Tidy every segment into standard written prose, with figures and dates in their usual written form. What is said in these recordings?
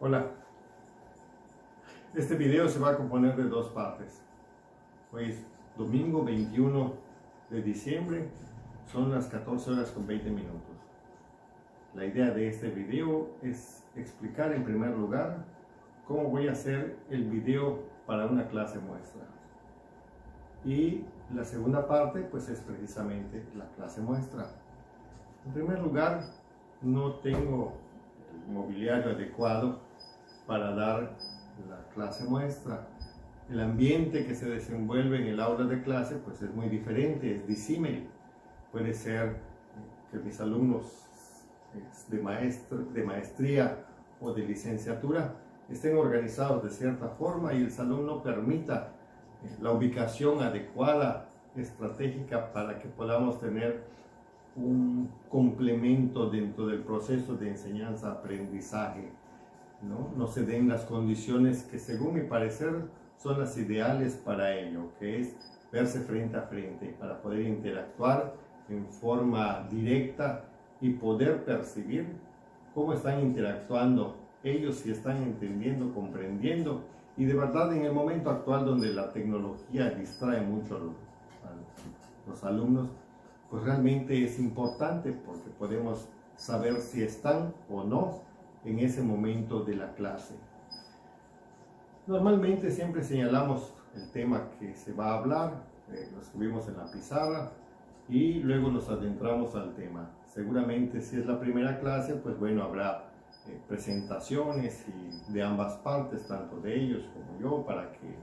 Hola, este video se va a componer de dos partes. Hoy es domingo 21 de diciembre, son las 14 horas con 20 minutos. La idea de este video es explicar en primer lugar cómo voy a hacer el video para una clase muestra. Y la segunda parte pues es precisamente la clase muestra. En primer lugar, no tengo el mobiliario adecuado para dar la clase muestra. El ambiente que se desenvuelve en el aula de clase pues es muy diferente, es disímil. Puede ser que mis alumnos de maestría o de licenciatura estén organizados de cierta forma y el salón no permita la ubicación adecuada, estratégica, para que podamos tener un complemento dentro del proceso de enseñanza-aprendizaje. No se den las condiciones que, según mi parecer, son las ideales para ello, que es verse frente a frente, para poder interactuar en forma directa y poder percibir cómo están interactuando ellos, si están entendiendo, comprendiendo. Y de verdad, en el momento actual donde la tecnología distrae mucho a los alumnos, pues realmente es importante porque podemos saber si están o no en ese momento de la clase. Normalmente siempre señalamos el tema que se va a hablar, lo escribimos en la pizarra y luego nos adentramos al tema. Seguramente si es la primera clase, pues bueno, habrá presentaciones y de ambas partes, tanto de ellos como yo, para que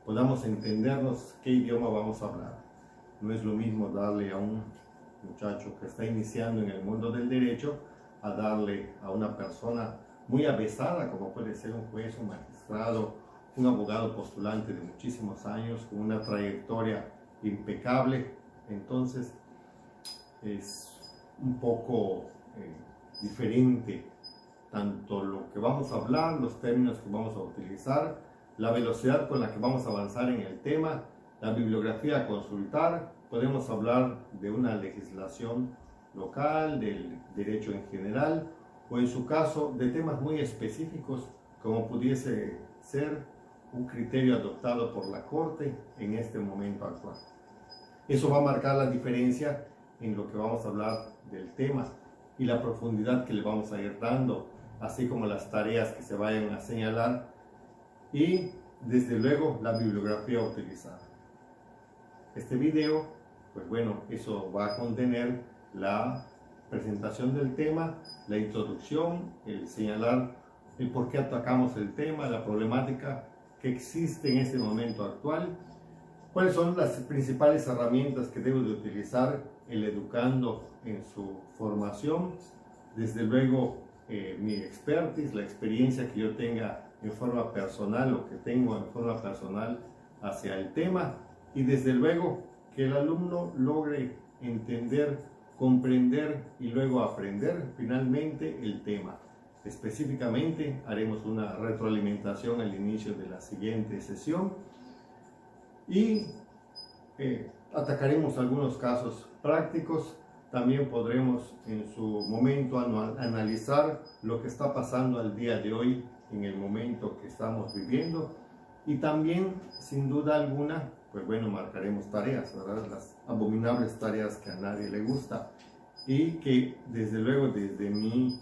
podamos entendernos qué idioma vamos a hablar. No es lo mismo darle a un muchacho que está iniciando en el mundo del derecho a darle a una persona muy avesada, como puede ser un juez, un magistrado, un abogado postulante de muchísimos años, con una trayectoria impecable. Entonces es un poco diferente tanto lo que vamos a hablar, los términos que vamos a utilizar, la velocidad con la que vamos a avanzar en el tema, la bibliografía a consultar. Podemos hablar de una legislación local, del derecho en general, o en su caso de temas muy específicos como pudiese ser un criterio adoptado por la Corte en este momento actual. Eso va a marcar la diferencia en lo que vamos a hablar del tema y la profundidad que le vamos a ir dando, así como las tareas que se vayan a señalar y desde luego la bibliografía utilizada. Este video, pues bueno, eso va a contener la presentación del tema, la introducción, el señalar el por qué atacamos el tema, la problemática que existe en este momento actual, cuáles son las principales herramientas que debe de utilizar el educando en su formación, desde luego mi expertise, la experiencia que yo tenga en forma personal o que tengo en forma personal hacia el tema, y desde luego que el alumno logre entender, comprender y luego aprender finalmente el tema. Específicamente haremos una retroalimentación al inicio de la siguiente sesión y atacaremos algunos casos prácticos. También podremos en su momento analizar lo que está pasando al día de hoy en el momento que estamos viviendo, y también sin duda alguna pues bueno, marcaremos tareas, ¿verdad? Las abominables tareas que a nadie le gusta y que desde luego desde mi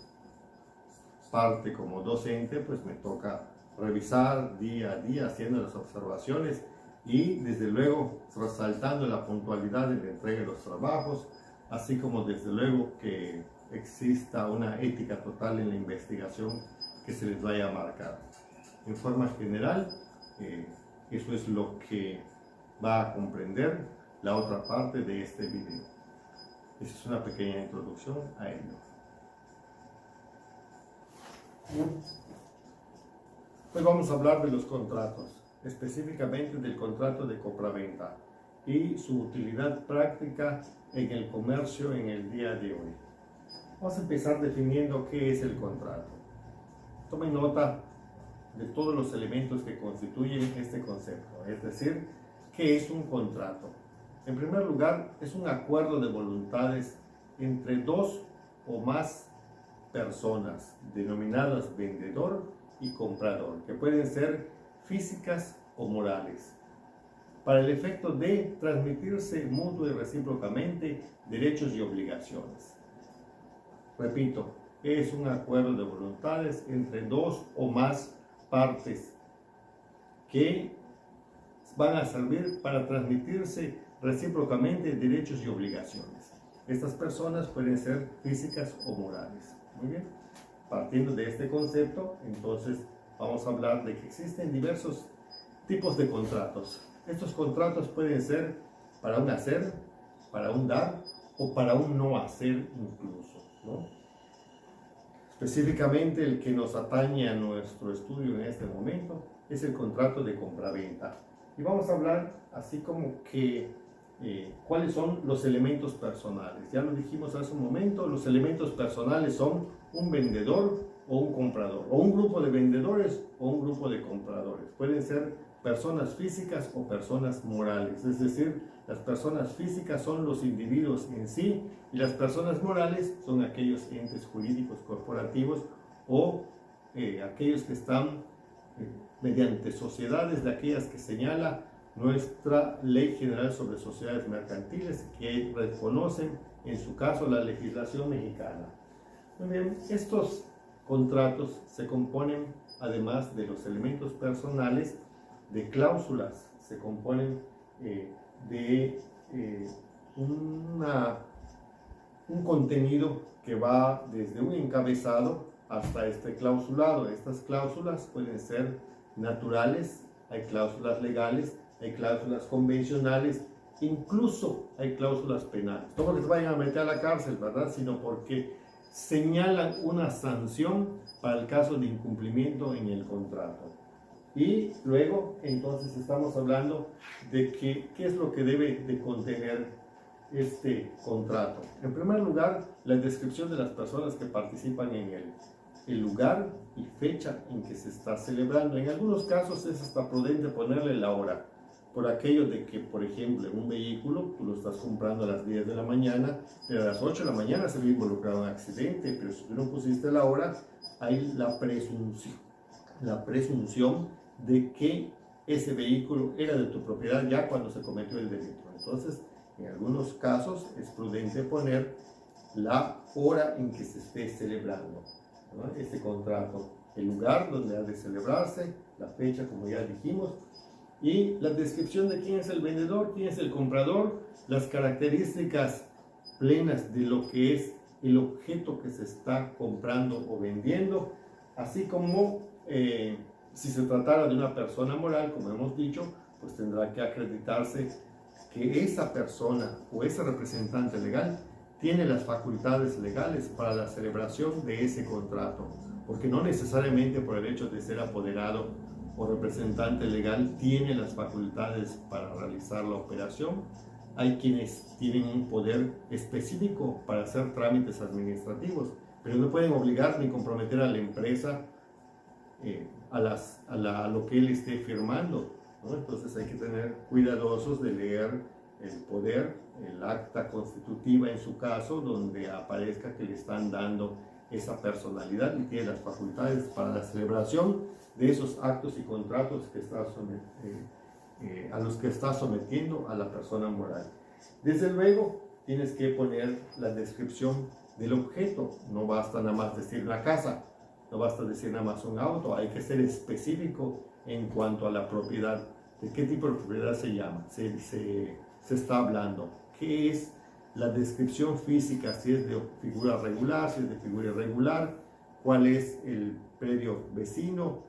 parte como docente pues me toca revisar día a día, haciendo las observaciones y desde luego resaltando la puntualidad en la entrega de los trabajos, así como desde luego que exista una ética total en la investigación que se les vaya a marcar. En forma general, eso es lo que va a comprender la otra parte de este video. Esa es una pequeña introducción a ello. Hoy vamos a hablar de los contratos, específicamente del contrato de compraventa y su utilidad práctica en el comercio en el día de hoy. Vamos a empezar definiendo qué es el contrato. Tomen nota de todos los elementos que constituyen este concepto, es decir, ¿qué es un contrato? En primer lugar, es un acuerdo de voluntades entre dos o más personas, denominadas vendedor y comprador, que pueden ser físicas o morales, para el efecto de transmitirse mutuo y recíprocamente derechos y obligaciones. Repito, es un acuerdo de voluntades entre dos o más partes que van a servir para transmitirse recíprocamente derechos y obligaciones. Estas personas pueden ser físicas o morales. Muy bien. Partiendo de este concepto, entonces vamos a hablar de que existen diversos tipos de contratos. Estos contratos pueden ser para un hacer, para un dar o para un no hacer incluso, ¿no? Específicamente el que nos atañe a nuestro estudio en este momento es el contrato de compraventa. Y vamos a hablar así como que cuáles son los elementos personales. Ya lo dijimos hace un momento, los elementos personales son un vendedor o un comprador, o un grupo de vendedores o un grupo de compradores. Pueden ser personas físicas o personas morales, es decir, las personas físicas son los individuos en sí y las personas morales son aquellos entes jurídicos corporativos o aquellos que están mediante sociedades de aquellas que señala nuestra Ley General sobre Sociedades Mercantiles, que reconocen en su caso la legislación mexicana. Muy bien, estos contratos se componen, además de los elementos personales, de cláusulas, se componen de un contenido que va desde un encabezado hasta este clausulado. Estas cláusulas pueden ser naturales, hay cláusulas legales, hay cláusulas convencionales, incluso hay cláusulas penales. No porque se vayan a meter a la cárcel, ¿verdad? Sino porque señalan una sanción para el caso de incumplimiento en el contrato. Y luego, entonces, estamos hablando de qué es lo que debe de contener este contrato. En primer lugar, la descripción de las personas que participan en él, el lugar y fecha en que se está celebrando. En algunos casos es hasta prudente ponerle la hora, por aquello de que, por ejemplo, en un vehículo tú lo estás comprando a las 10 de la mañana, pero a las 8 de la mañana se ve involucrado en un accidente, pero si tú no pusiste la hora, hay la presunción de que ese vehículo era de tu propiedad ya cuando se cometió el delito. Entonces, en algunos casos es prudente poner la hora en que se esté celebrando, ¿no?, este contrato, el lugar donde ha de celebrarse, la fecha, como ya dijimos, y la descripción de quién es el vendedor, quién es el comprador, las características plenas de lo que es el objeto que se está comprando o vendiendo, así como si se tratara de una persona moral, como hemos dicho, pues tendrá que acreditarse que esa persona o ese representante legal tiene las facultades legales para la celebración de ese contrato, porque no necesariamente por el hecho de ser apoderado o representante legal tiene las facultades para realizar la operación. Hay quienes tienen un poder específico para hacer trámites administrativos, pero no pueden obligar ni comprometer a la empresa a lo que él esté firmando, ¿no? Entonces hay que tener cuidadosos de leer el poder, el acta constitutiva en su caso, donde aparezca que le están dando esa personalidad y tiene las facultades para la celebración de esos actos y contratos que está a los que está sometiendo a la persona moral. Desde luego, tienes que poner la descripción del objeto. No basta nada más decir la casa, no basta decir nada más un auto, hay que ser específico en cuanto a la propiedad. ¿De qué tipo de propiedad se llama? Se está hablando. ¿Qué es la descripción física? Si es de figura regular, si es de figura irregular, cuál es el predio vecino,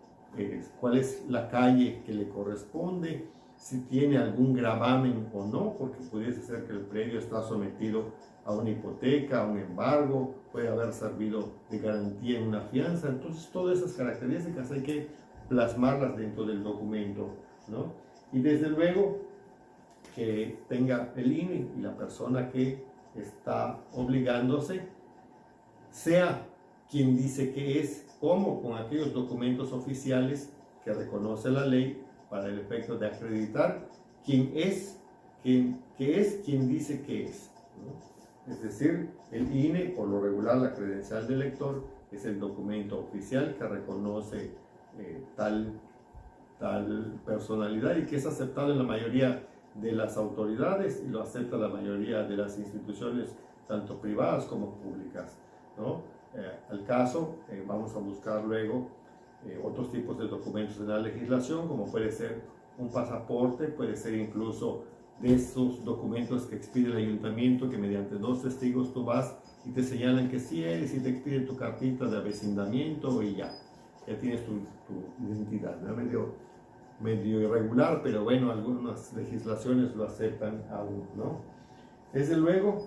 cuál es la calle que le corresponde, si tiene algún gravamen o no, porque pudiese ser que el predio está sometido a una hipoteca, a un embargo, puede haber servido de garantía en una fianza. Entonces todas esas características hay que plasmarlas dentro del documento, ¿no? Y desde luego que tenga el INE y la persona que está obligándose sea quien dice que es, como con aquellos documentos oficiales que reconoce la ley para el efecto de acreditar quién es, quien dice que es, ¿no? Es decir, el INE, por lo regular la credencial de elector, es el documento oficial que reconoce tal personalidad y que es aceptado en la mayoría de las autoridades y lo acepta la mayoría de las instituciones, tanto privadas como públicas, ¿no? Al caso, vamos a buscar luego otros tipos de documentos en la legislación, como puede ser un pasaporte, puede ser incluso de esos documentos que expide el ayuntamiento, que mediante 2 testigos tú vas y te señalan que sí eres y te expiden tu cartita de avecindamiento y ya tienes tu identidad, ¿no? Medio irregular, pero bueno, algunas legislaciones lo aceptan aún, ¿no? Desde luego,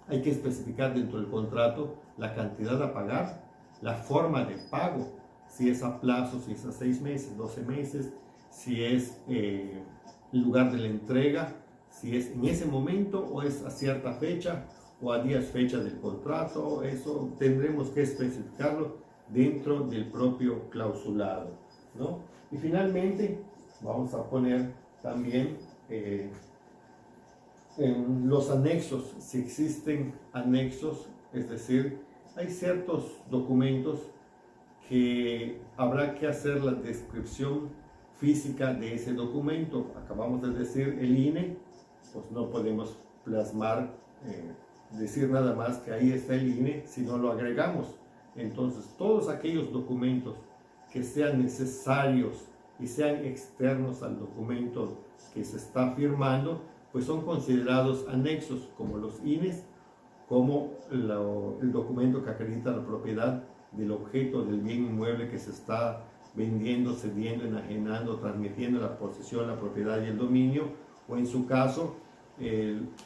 hay que especificar dentro del contrato la cantidad a pagar, la forma de pago, si es a plazo, si es a 6 meses, 12 meses, si es el lugar de la entrega, si es en ese momento o es a cierta fecha o a días fecha del contrato. Eso tendremos que especificarlo dentro del propio clausulado, ¿no? Y finalmente vamos a poner también en los anexos, si existen anexos, es decir, hay ciertos documentos que habrá que hacer la descripción física de ese documento. Acabamos de decir el INE, pues no podemos plasmar, decir nada más que ahí está el INE si no lo agregamos. Entonces, todos aquellos documentos que sean necesarios y sean externos al documento que se está firmando, pues son considerados anexos, como los INES, como el documento que acredita la propiedad del objeto del bien inmueble que se está vendiendo, cediendo, enajenando, transmitiendo la posesión, la propiedad y el dominio, o en su caso,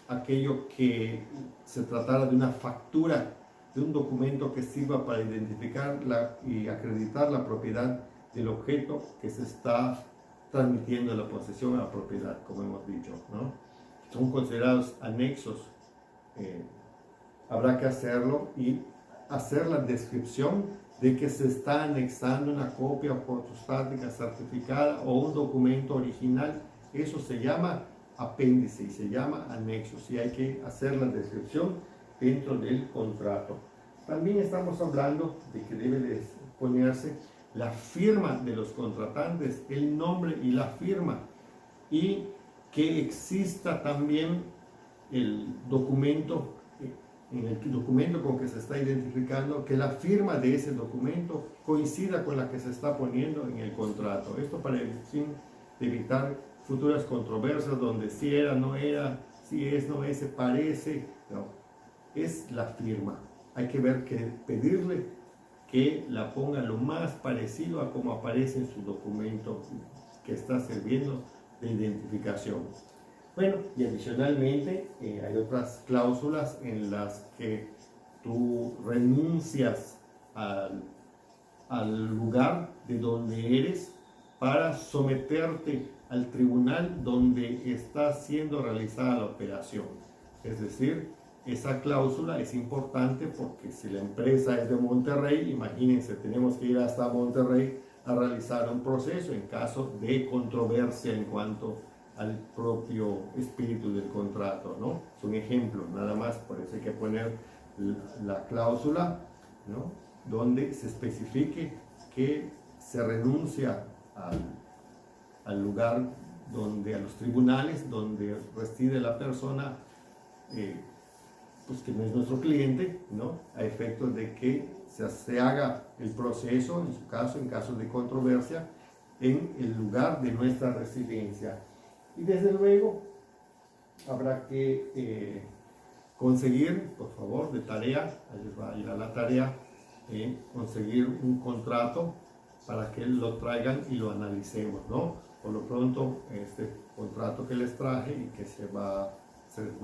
aquello que se tratara de una factura, de un documento que sirva para identificar y acreditar la propiedad del objeto que se está transmitiendo la posesión a la propiedad, como hemos dicho, ¿no? Son considerados anexos. Habrá que hacerlo y hacer la descripción de que se está anexando una copia fotostática certificada o un documento original. Eso se llama apéndice y se llama anexo, y hay que hacer la descripción dentro del contrato. También estamos hablando de que debe de ponerse la firma de los contratantes, el nombre y la firma, y que exista también el documento, en el documento con que se está identificando, que la firma de ese documento coincida con la que se está poniendo en el contrato. Esto para el fin de evitar futuras controversias donde si era, no era, si es, no es, se parece. No, es la firma. Hay que ver que pedirle que la ponga lo más parecido a como aparece en su documento que está sirviendo de identificación. Bueno, y adicionalmente hay otras cláusulas en las que tú renuncias al lugar de donde eres para someterte al tribunal donde está siendo realizada la operación. Es decir, esa cláusula es importante porque si la empresa es de Monterrey, imagínense, tenemos que ir hasta Monterrey a realizar un proceso en caso de controversia en cuanto al propio espíritu del contrato, ¿no? Es un ejemplo, nada más, por eso hay que poner la cláusula, ¿no? Donde se especifique que se renuncia al lugar donde, a los tribunales donde reside la persona, pues que no es nuestro cliente, ¿no? A efectos de que se haga el proceso, en su caso, en caso de controversia, en el lugar de nuestra residencia. Y desde luego habrá que conseguir, por favor, de tarea, ahí les va a ir a la tarea, conseguir un contrato para que lo traigan y lo analicemos, ¿no? Por lo pronto, este contrato que les traje y que se va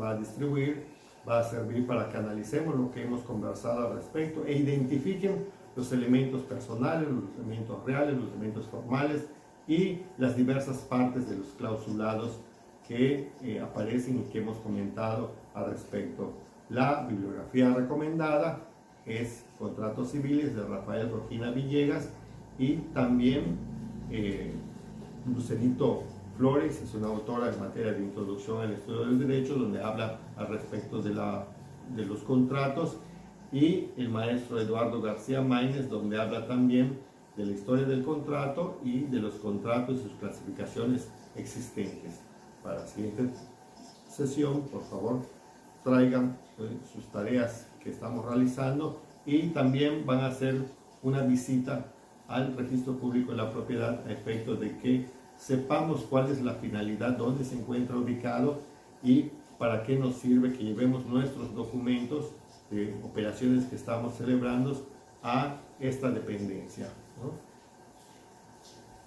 a distribuir va a servir para que analicemos lo que hemos conversado al respecto e identifiquen los elementos personales, los elementos reales, los elementos formales y las diversas partes de los clausulados que aparecen y que hemos comentado al respecto. La bibliografía recomendada es Contratos Civiles de Rafael Rojina Villegas y también Lucerito Flores, es una autora en materia de introducción al estudio del derecho, donde habla al respecto de los contratos, y el maestro Eduardo García Maínez, donde habla también de la historia del contrato y de los contratos y sus clasificaciones existentes. Para la siguiente sesión, por favor, traigan sus tareas que estamos realizando y también van a hacer una visita al registro público de la propiedad a efectos de que sepamos cuál es la finalidad, dónde se encuentra ubicado y para qué nos sirve que llevemos nuestros documentos de operaciones que estamos celebrando a esta dependencia, ¿no?